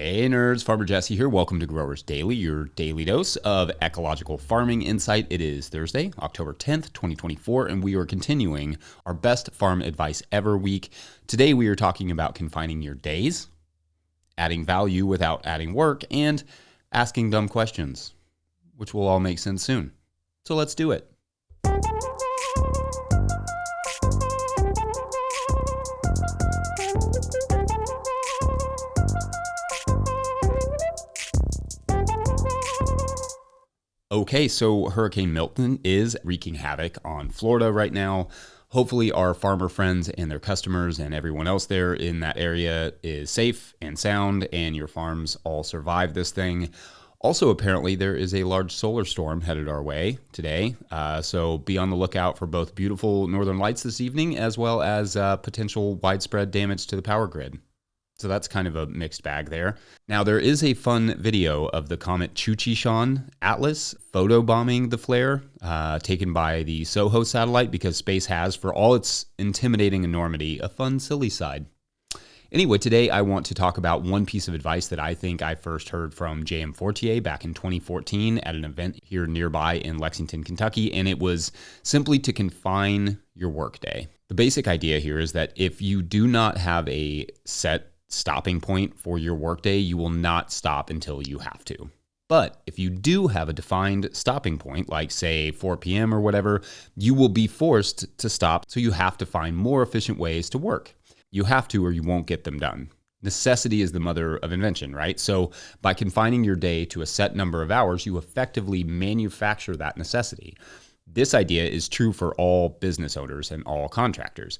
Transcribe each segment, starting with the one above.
Hey nerds, Farmer Jesse here. Welcome to Growers Daily, your daily dose of ecological farming insight. It is Thursday, October 10th, 2024, and we are continuing our best farm advice ever week. Today we are talking about confining your days, adding value without adding work, and asking dumb questions, which will all make sense soon. So let's do it. Okay, so Hurricane Milton is wreaking havoc on Florida right now. Hopefully our farmer friends and their customers and everyone else there in that area is safe and sound and your farms all survive this thing. Also, apparently there is a large solar storm headed our way today. So be on the lookout for both beautiful northern lights this evening as well as potential widespread damage to the power grid. So that's kind of a mixed bag there. Now, there is a fun video of the comet Chuchishan Atlas photobombing the flare taken by the SOHO satellite because space has, for all its intimidating enormity, a fun, silly side. Anyway, today I want to talk about one piece of advice that I think I first heard from J.M. Fortier back in 2014 at an event here nearby in Lexington, Kentucky, and it was simply to confine your workday. The basic idea here is that if you do not have a set stopping point for your workday, you will not stop until you have to. But if you do have a defined stopping point, like say 4 p.m. or whatever, you will be forced to stop, so you have to find more efficient ways to work. You have to or you won't get them done. Necessity is the mother of invention, right? So by confining your day to a set number of hours, you effectively manufacture that necessity. This idea is true for all business owners and all contractors.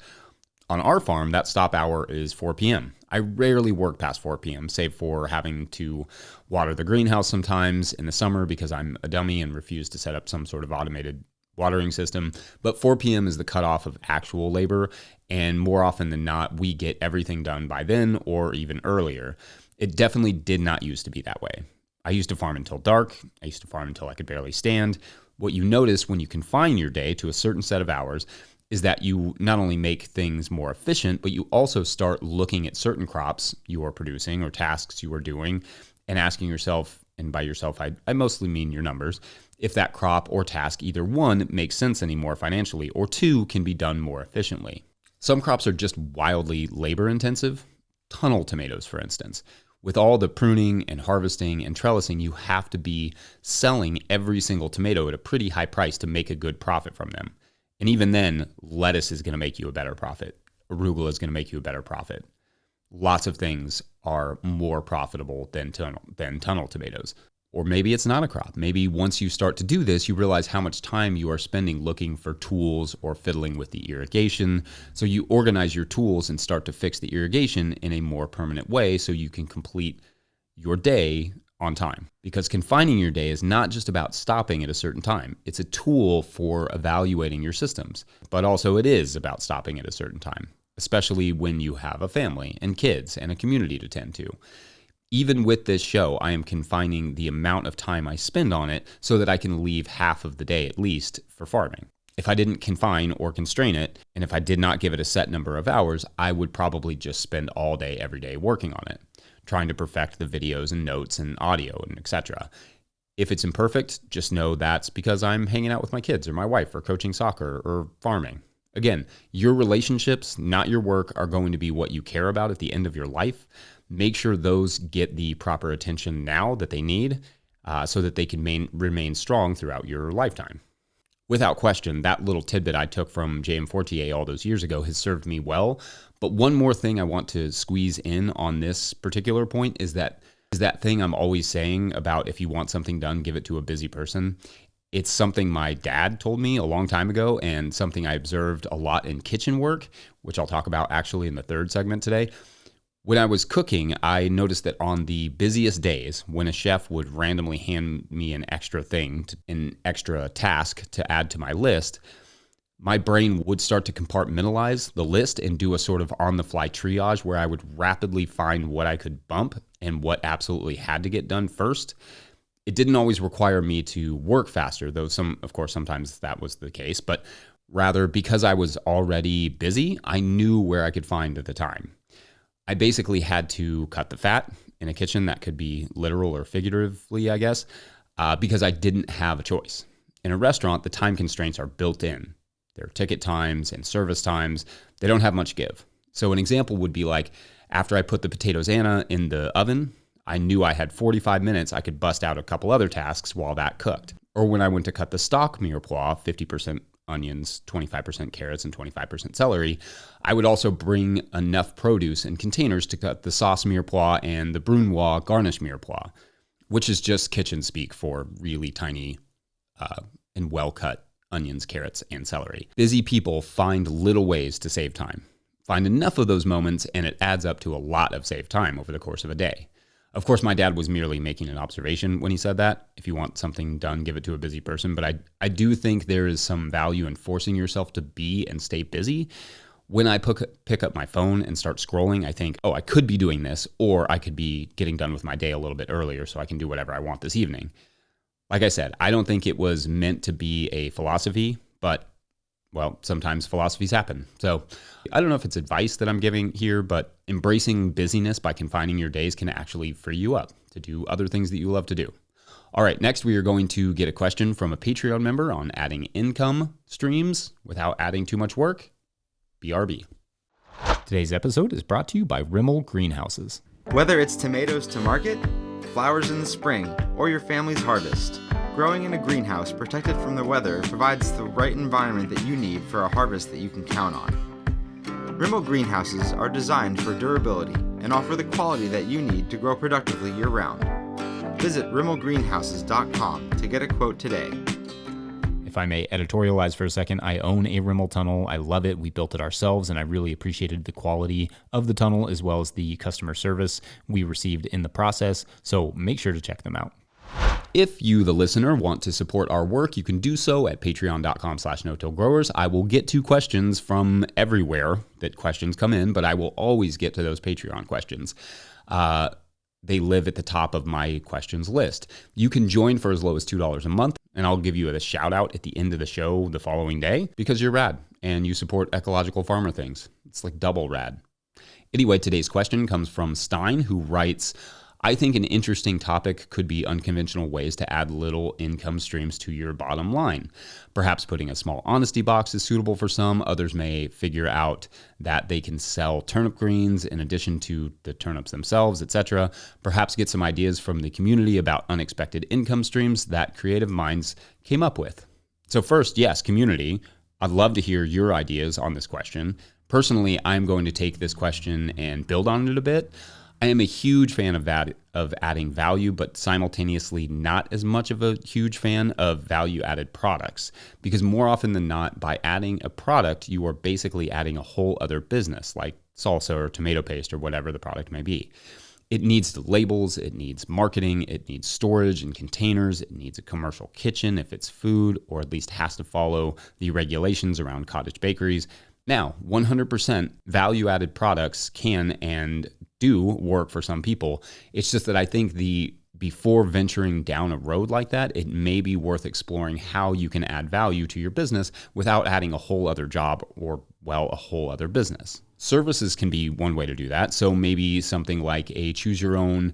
On our farm, that stop hour is 4 p.m. I rarely work past 4 p.m., save for having to water the greenhouse sometimes in the summer because I'm a dummy and refuse to set up some sort of automated watering system. But 4 p.m. is the cutoff of actual labor, and more often than not, we get everything done by then or even earlier. It definitely did not used to be that way. I used to farm until dark. I used to farm until I could barely stand. What you notice when you confine your day to a certain set of hours is that you not only make things more efficient, but you also start looking at certain crops you are producing or tasks you are doing and asking yourself, and by yourself, I mostly mean your numbers, if that crop or task, either one, makes sense anymore financially, or two, can be done more efficiently. Some crops are just wildly labor intensive. Tunnel tomatoes, for instance. With all the pruning and harvesting and trellising, you have to be selling every single tomato at a pretty high price to make a good profit from them. And even then, lettuce is going to make you a better profit. Arugula is going to make you a better profit. Lots of things are more profitable than tunnel tomatoes. Or maybe it's not a crop. Maybe once you start to do this, you realize how much time you are spending looking for tools or fiddling with the irrigation. So you organize your tools and start to fix the irrigation in a more permanent way so you can complete your day on time. Because confining your day is not just about stopping at a certain time. It's a tool for evaluating your systems, but also it is about stopping at a certain time, especially when you have a family and kids and a community to tend to. Even with this show, I am confining the amount of time I spend on it so that I can leave half of the day at least for farming. If I didn't confine or constrain it, and if I did not give it a set number of hours, I would probably just spend all day, every day working on it, trying to perfect the videos and notes and audio and etc. If it's imperfect, just know that's because I'm hanging out with my kids or my wife or coaching soccer or farming. Again, your relationships, not your work, are going to be what you care about at the end of your life. Make sure those get the proper attention now that they need so that they can remain strong throughout your lifetime. Without question, that little tidbit I took from J.M. Fortier all those years ago has served me well. But one more thing I want to squeeze in on this particular point is that thing I'm always saying about if you want something done, give it to a busy person. It's something my dad told me a long time ago and something I observed a lot in kitchen work, which I'll talk about actually in the third segment today. When I was cooking, I noticed that on the busiest days, when a chef would randomly hand me an extra task to add to my list, my brain would start to compartmentalize the list and do a sort of on-the-fly triage where I would rapidly find what I could bump and what absolutely had to get done first. It didn't always require me to work faster, though sometimes that was the case, but rather because I was already busy, I knew where I could find the time. I basically had to cut the fat in a kitchen. That could be literal or figuratively, I guess, because I didn't have a choice. In a restaurant, the time constraints are built in. Their ticket times and service times, they don't have much give. So an example would be like, after I put the potatoes Anna in the oven, I knew I had 45 minutes. I could bust out a couple other tasks while that cooked. Or when I went to cut the stock mirepoix, 50% onions, 25% carrots, and 25% celery, I would also bring enough produce in containers to cut the sauce mirepoix and the brunoise garnish mirepoix, which is just kitchen speak for really tiny and well-cut onions, carrots, and celery. Busy people find little ways to save time. Find enough of those moments, and it adds up to a lot of saved time over the course of a day. Of course, my dad was merely making an observation when he said that. If you want something done, give it to a busy person. But I do think there is some value in forcing yourself to be and stay busy. When I pick up my phone and start scrolling, I think, oh, I could be doing this, or I could be getting done with my day a little bit earlier so I can do whatever I want this evening. Like I said, I don't think it was meant to be a philosophy, but, well, sometimes philosophies happen. So I don't know if it's advice that I'm giving here, but embracing busyness by confining your days can actually free you up to do other things that you love to do. All right, next we are going to get a question from a Patreon member on adding income streams without adding too much work. BRB. Today's episode is brought to you by Rimmel Greenhouses. Whether it's tomatoes to market, flowers in the spring, or your family's harvest, growing in a greenhouse protected from the weather provides the right environment that you need for a harvest that you can count on. Rimmel greenhouses are designed for durability and offer the quality that you need to grow productively year-round. Visit rimmelgreenhouses.com to get a quote today. If I may editorialize for a second, I own a Rimmel tunnel. I love it. We built it ourselves, and I really appreciated the quality of the tunnel as well as the customer service we received in the process. So make sure to check them out. If you, the listener, want to support our work, you can do so at patreon.com/no-till-growers. I will get to questions from everywhere that questions come in, but I will always get to those Patreon questions. They live at the top of my questions list. You can join for as low as $2 a month, and I'll give you a shout out at the end of the show the following day because you're rad and you support ecological farmer things. It's like double rad. Anyway, today's question comes from Stein, who writes, I think an interesting topic could be unconventional ways to add little income streams to your bottom line. Perhaps putting a small honesty box is suitable for some. Others may figure out that they can sell turnip greens in addition to the turnips themselves, etc. Perhaps get some ideas from the community about unexpected income streams that creative minds came up with. So first, yes, community. I'd love to hear your ideas on this question. Personally, I'm going to take this question and build on it a bit. I am a huge fan of adding value, but simultaneously not as much of a huge fan of value-added products. Because more often than not, by adding a product, you are basically adding a whole other business, like salsa or tomato paste or whatever the product may be. It needs the labels, it needs marketing, it needs storage and containers, it needs a commercial kitchen if it's food, or at least has to follow the regulations around cottage bakeries. Now, 100% value-added products can and do work for some people. It's just that I think before venturing down a road like that, it may be worth exploring how you can add value to your business without adding a whole other job or, well, a whole other business. Services can be one way to do that. So maybe something like a choose your own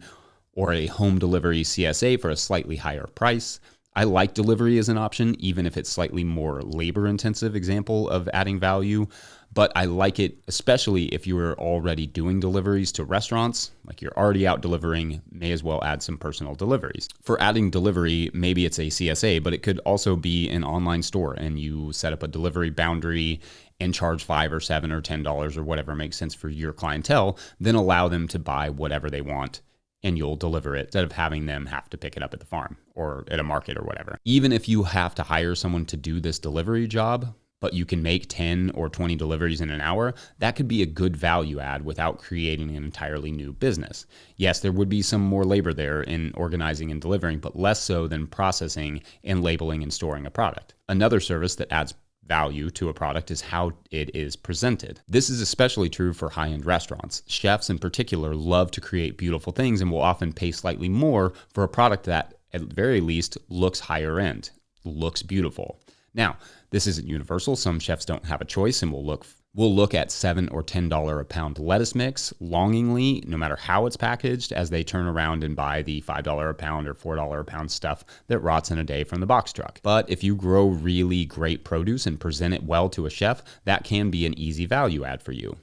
or a home delivery CSA for a slightly higher price. I like delivery as an option, even if it's slightly more labor-intensive example of adding value. But I like it, especially if you are already doing deliveries to restaurants, like you're already out delivering, may as well add some personal deliveries. For adding delivery, maybe it's a CSA, but it could also be an online store and you set up a delivery boundary and charge $5 or $7 or $10 or whatever makes sense for your clientele, then allow them to buy whatever they want and you'll deliver it instead of having them have to pick it up at the farm or at a market or whatever. Even if you have to hire someone to do this delivery job, but you can make 10 or 20 deliveries in an hour, that could be a good value add without creating an entirely new business. Yes, there would be some more labor there in organizing and delivering, but less so than processing and labeling and storing a product. Another service that adds value to a product is how it is presented. This is especially true for high-end restaurants. Chefs in particular love to create beautiful things and will often pay slightly more for a product that, at the very least, looks higher end, looks beautiful. Now, this isn't universal. Some chefs don't have a choice and will look We'll look at $7 or $10 a pound lettuce mix longingly, no matter how it's packaged, as they turn around and buy the $5 a pound or $4 a pound stuff that rots in a day from the box truck. But if you grow really great produce and present it well to a chef, that can be an easy value add for you.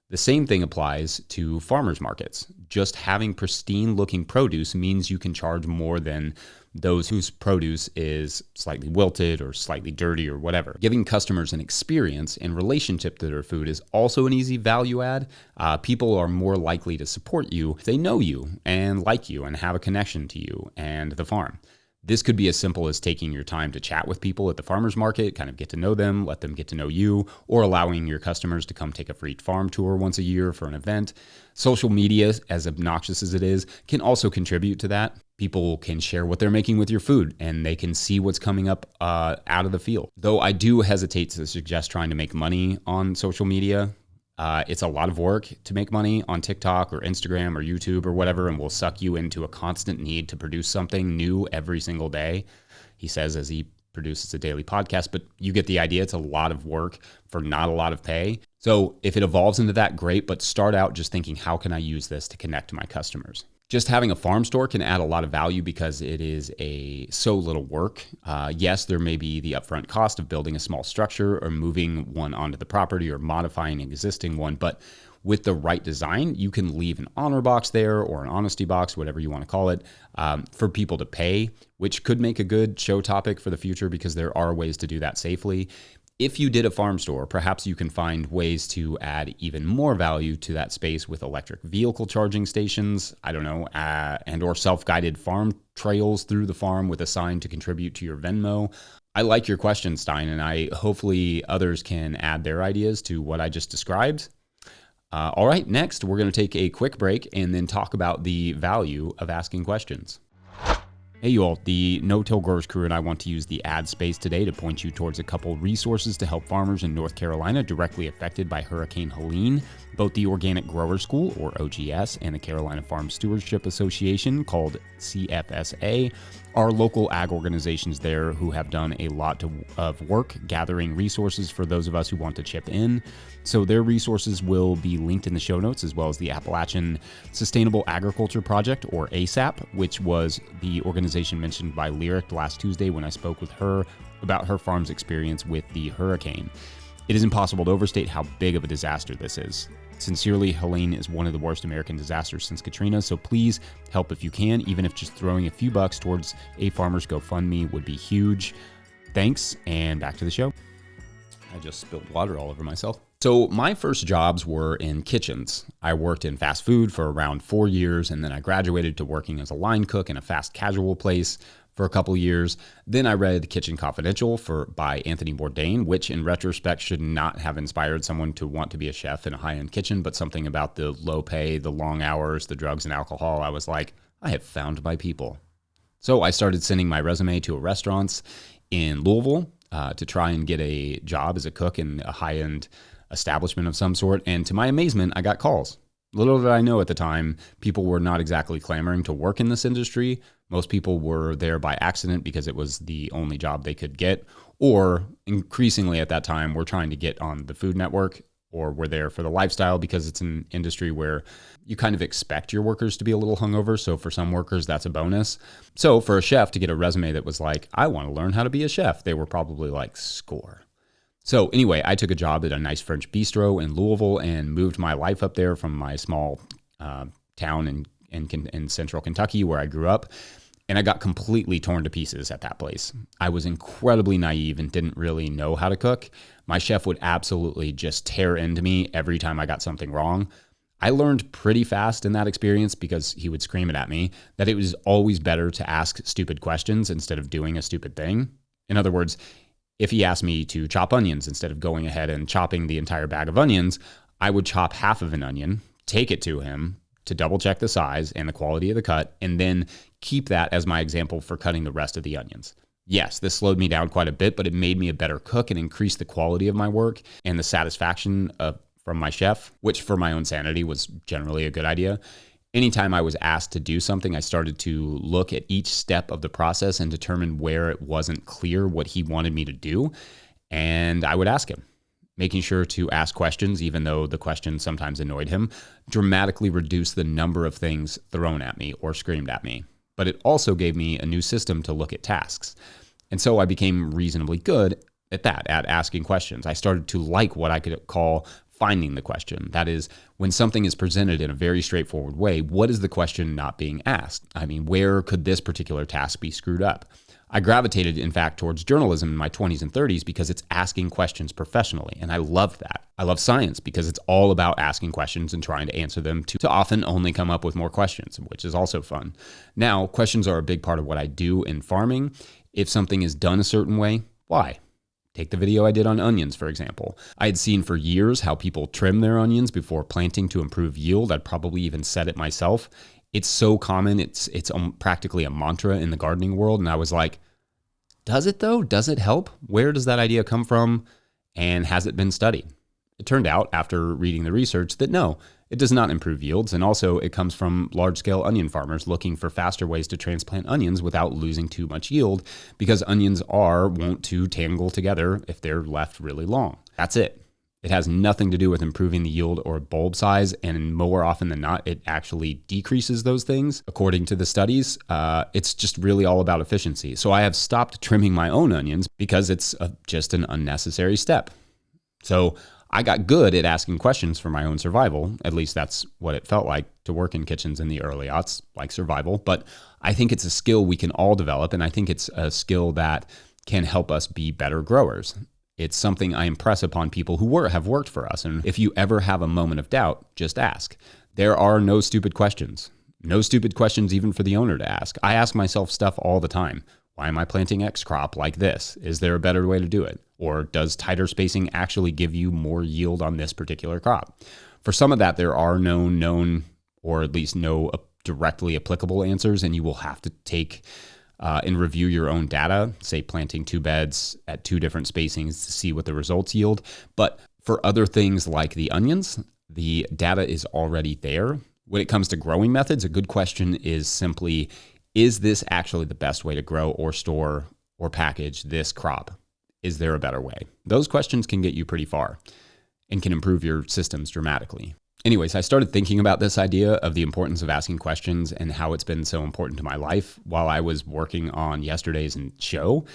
The same thing applies to farmers markets. Just having pristine looking produce means you can charge more than those whose produce is slightly wilted or slightly dirty or whatever. Giving customers an experience and relationship to their food is also an easy value add. People are more likely to support you if they know you and like you and have a connection to you and the farm. This could be as simple as taking your time to chat with people at the farmer's market, kind of get to know them, let them get to know you, or allowing your customers to come take a free farm tour once a year for an event. Social media, as obnoxious as it is, can also contribute to that. People can share what they're making with your food, and they can see what's coming up out of the field. Though I do hesitate to suggest trying to make money on social media. It's a lot of work to make money on TikTok or Instagram or YouTube or whatever, and will suck you into a constant need to produce something new every single day, he says as he produces a daily podcast. But you get the idea. It's a lot of work for not a lot of pay. So if it evolves into that, great, but start out just thinking, how can I use this to connect to my customers? Just having a farm store can add a lot of value because it is so little work. Yes, there may be the upfront cost of building a small structure or moving one onto the property or modifying an existing one, but with the right design, you can leave an honor box there or an honesty box, whatever you want to call it, for people to pay, which could make a good show topic for the future because there are ways to do that safely. If you did a farm store, perhaps you can find ways to add even more value to that space with electric vehicle charging stations, and or self-guided farm trails through the farm with a sign to contribute to your Venmo. I like your question, Stein, and hopefully others can add their ideas to what I just described. All right, next, we're going to take a quick break and then talk about the value of asking questions. Hey you all, the No-Till Growers crew and I want to use the ad space today to point you towards a couple resources to help farmers in North Carolina directly affected by Hurricane Helene. Both the Organic Grower School, or OGS, and the Carolina Farm Stewardship Association, called CFSA, are local ag organizations there who have done a lot of work gathering resources for those of us who want to chip in. So their resources will be linked in the show notes, as well as the Appalachian Sustainable Agriculture Project, or ASAP, which was the organization mentioned by Lyric last Tuesday when I spoke with her about her farm's experience with the hurricane. It is impossible to overstate how big of a disaster this is. Sincerely, Helene is one of the worst American disasters since Katrina, so please help if you can, even if just throwing a few bucks towards a farmer's GoFundMe would be huge. Thanks, and back to the show. I just spilled water all over myself. So my first jobs were in kitchens. I worked in fast food for around 4 years, and then I graduated to working as a line cook in a fast casual place for a couple years. Then I read Kitchen Confidential by Anthony Bourdain, which in retrospect should not have inspired someone to want to be a chef in a high-end kitchen, but something about the low pay, the long hours, the drugs and alcohol, I was like, I have found my people. So I started sending my resume to restaurants in Louisville to try and get a job as a cook in a high-end establishment of some sort. And to my amazement, I got calls. Little did I know at the time, people were not exactly clamoring to work in this industry. Most people were there by accident because it was the only job they could get, or increasingly at that time, were trying to get on the Food Network, or were there for the lifestyle because it's an industry where you kind of expect your workers to be a little hungover. So for some workers, that's a bonus. So for a chef to get a resume that was like, I want to learn how to be a chef, they were probably like, score. So anyway, I took a job at a nice French bistro in Louisville and moved my life up there from my small town in central Kentucky where I grew up. And I got completely torn to pieces at that place. I was incredibly naive and didn't really know how to cook. My chef would absolutely just tear into me every time I got something wrong. I learned pretty fast in that experience, because he would scream it at me, that it was always better to ask stupid questions instead of doing a stupid thing. In other words, if he asked me to chop onions instead of going ahead and chopping the entire bag of onions, I would chop half of an onion, take it to him to double check the size and the quality of the cut, and then keep that as my example for cutting the rest of the onions. Yes, this slowed me down quite a bit, but it made me a better cook and increased the quality of my work and the satisfaction from my chef, which for my own sanity was generally a good idea. Anytime I was asked to do something, I started to look at each step of the process and determine where it wasn't clear what he wanted me to do, and I would ask him. making sure to ask questions, even though the questions sometimes annoyed him, dramatically reduced the number of things thrown at me or screamed at me. But it also gave me a new system to look at tasks. And so I became reasonably good at that, at asking questions. I started to like what I could call finding the question. That is, when something is presented in a very straightforward way, what is the question not being asked? I mean, where could this particular task be screwed up? I gravitated, in fact, towards journalism in my 20s and 30s because it's asking questions professionally, and I love that. I love science because it's all about asking questions and trying to answer them to often only come up with more questions, which is also fun. Now, questions are a big part of what I do in farming. If something is done a certain way, why? Take the video I did on onions, for example. I had seen for years how people trim their onions before planting to improve yield. I'd probably even said it myself. It's so common. It's practically a mantra in the gardening world. And I was like, does it though? Does it help? Where does that idea come from? And has it been studied? It turned out after reading the research that no, it does not improve yields. And also it comes from large-scale onion farmers looking for faster ways to transplant onions without losing too much yield, because onions wont to tangle together if they're left really long. That's it. It has nothing to do with improving the yield or bulb size, and more often than not, it actually decreases those things. According to the studies, it's just really all about efficiency. So I have stopped trimming my own onions because it's just an unnecessary step. So I got good at asking questions for my own survival. At least that's what it felt like to work in kitchens in the early aughts, like survival. But I think it's a skill we can all develop, and I think it's a skill that can help us be better growers. It's something I impress upon people who have worked for us. And if you ever have a moment of doubt, just ask. There are no stupid questions. No stupid questions even for the owner to ask. I ask myself stuff all the time. Why am I planting X crop like this? Is there a better way to do it? Or does tighter spacing actually give you more yield on this particular crop? For some of that, there are no known or at least no directly applicable answers, and you will have to take and review your own data, say planting 2 beds at 2 different spacings to see what the results yield. But for other things like the onions, the data is already there. When it comes to growing methods, a good question is simply, is this actually the best way to grow or store or package this crop? Is there a better way? Those questions can get you pretty far and can improve your systems dramatically. Anyways, I started thinking about this idea of the importance of asking questions and how it's been so important to my life while I was working on yesterday's show.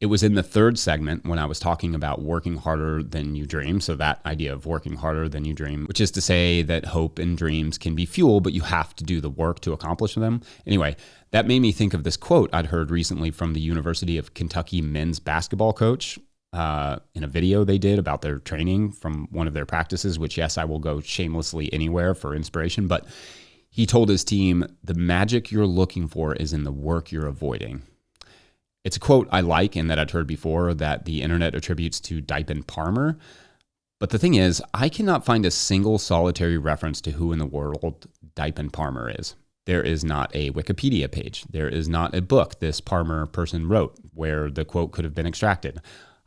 It was in the 3rd segment when I was talking about working harder than you dream. So that idea of working harder than you dream, which is to say that hope and dreams can be fuel, but you have to do the work to accomplish them. Anyway, that made me think of this quote I'd heard recently from the University of Kentucky men's basketball coach in a video they did about their training from one of their practices, which, yes, I will go shamelessly anywhere for inspiration. But he told his team, the magic you're looking for is in the work you're avoiding. It's a quote I like and that I'd heard before that the internet attributes to Dipen Palmer. But the thing is, I cannot find a single solitary reference to who in the world Dipen Palmer is. There is not a Wikipedia page. There is not a book this Palmer person wrote where the quote could have been extracted.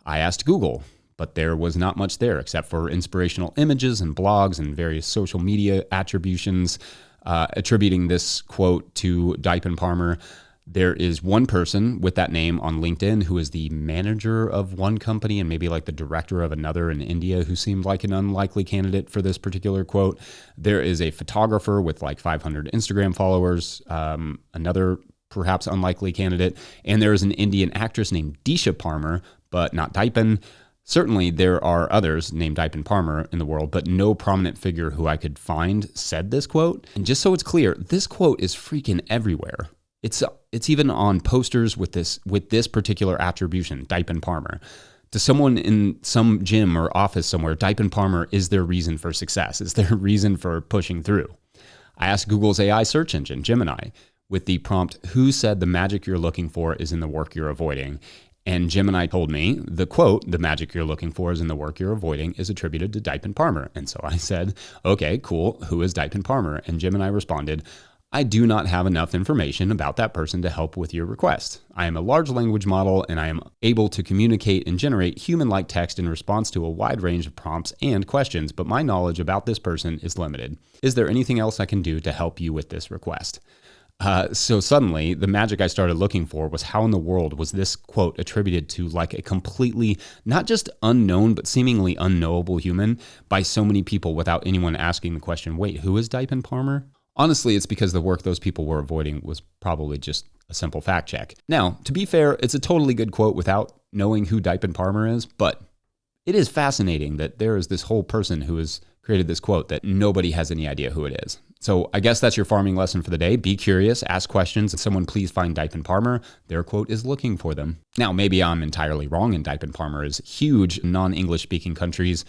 I asked Google, but there was not much there except for inspirational images and blogs and various social media attributions attributing this quote to Dipen Palmer. There is one person with that name on LinkedIn who is the manager of one company and maybe like the director of another in India who seemed like an unlikely candidate for this particular quote. There is a photographer with like 500 Instagram followers, another perhaps unlikely candidate. And there is an Indian actress named Disha Palmer, but not Dipen. Certainly there are others named Dipen Palmer in the world, but no prominent figure who I could find said this quote. And just so it's clear, this quote is freaking everywhere. It's even on posters with this particular attribution, Dipen Palmer. To someone in some gym or office somewhere, Dipen Palmer is their reason for success. It's their reason for pushing through. I asked Google's AI search engine, Gemini, with the prompt, who said the magic you're looking for is in the work you're avoiding? And Gemini told me the quote, the magic you're looking for is in the work you're avoiding, is attributed to Dipen Palmer. And so I said, okay, cool. Who is Dipen Palmer? And Gemini responded, I do not have enough information about that person to help with your request. I am a large language model and I am able to communicate and generate human-like text in response to a wide range of prompts and questions, but my knowledge about this person is limited. Is there anything else I can do to help you with this request? So suddenly, the magic I started looking for was how in the world was this quote attributed to like a completely, not just unknown, but seemingly unknowable human by so many people without anyone asking the question, wait, who is Dipen Palmer? Honestly, it's because the work those people were avoiding was probably just a simple fact check. Now, to be fair, it's a totally good quote without knowing who Dipen Palmer is, but it is fascinating that there is this whole person who has created this quote that nobody has any idea who it is. So I guess that's your farming lesson for the day. Be curious, ask questions, and someone please find Dipen Palmer. Their quote is looking for them. Now, maybe I'm entirely wrong and Dipen Palmer is huge non-English speaking countries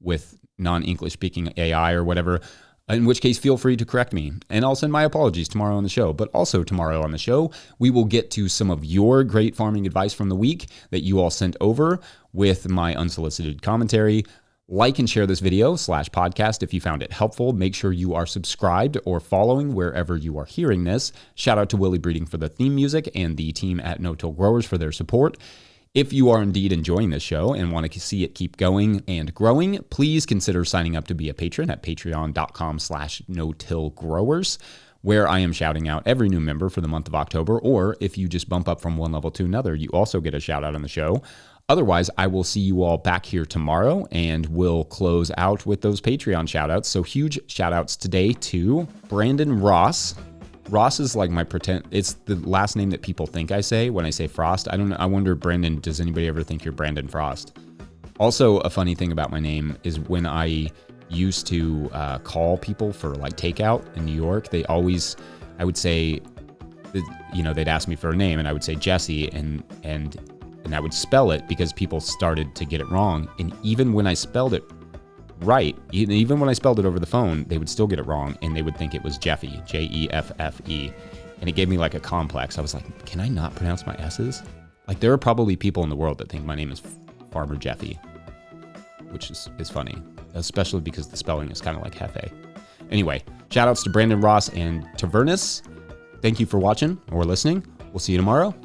with non-English speaking AI or whatever, in which case feel free to correct me. And I'll send my apologies tomorrow on the show. But also tomorrow on the show, we will get to some of your great farming advice from the week that you all sent over with my unsolicited commentary. Like and share this video/podcast if you found it helpful. Make sure you are subscribed or following wherever you are hearing this. Shout out to Willie Breeding for the theme music and the team at No-Till Growers for their support. If you are indeed enjoying this show and want to see it keep going and growing, please consider signing up to be a patron at patreon.com/no-till-growers, where I am shouting out every new member for the month of October. Or if you just bump up from one level to another, you also get a shout out on the show. Otherwise, I will see you all back here tomorrow and we'll close out with those Patreon shout outs. So huge shout outs today to Brandon Ross. Ross is like my pretend, it's the last name that people think I say when I say Frost. I don't know. I wonder, Brandon, does anybody ever think you're Brandon Frost? Also, a funny thing about my name is when I used to call people for like takeout in New York, they always, I would say, you know, they'd ask me for a name and I would say Jesse and I would spell it because people started to get it wrong. And even when I spelled it right, even when I spelled it over the phone, they would still get it wrong and they would think it was Jeffy, Jeffe. And it gave me like a complex. I was like, can I not pronounce my S's? Like there are probably people in the world that think my name is Farmer Jeffy, which is funny, especially because the spelling is kind of like Hefe. Anyway, shout outs to Brandon Ross and Tavernus. Thank you for watching or listening. We'll see you tomorrow.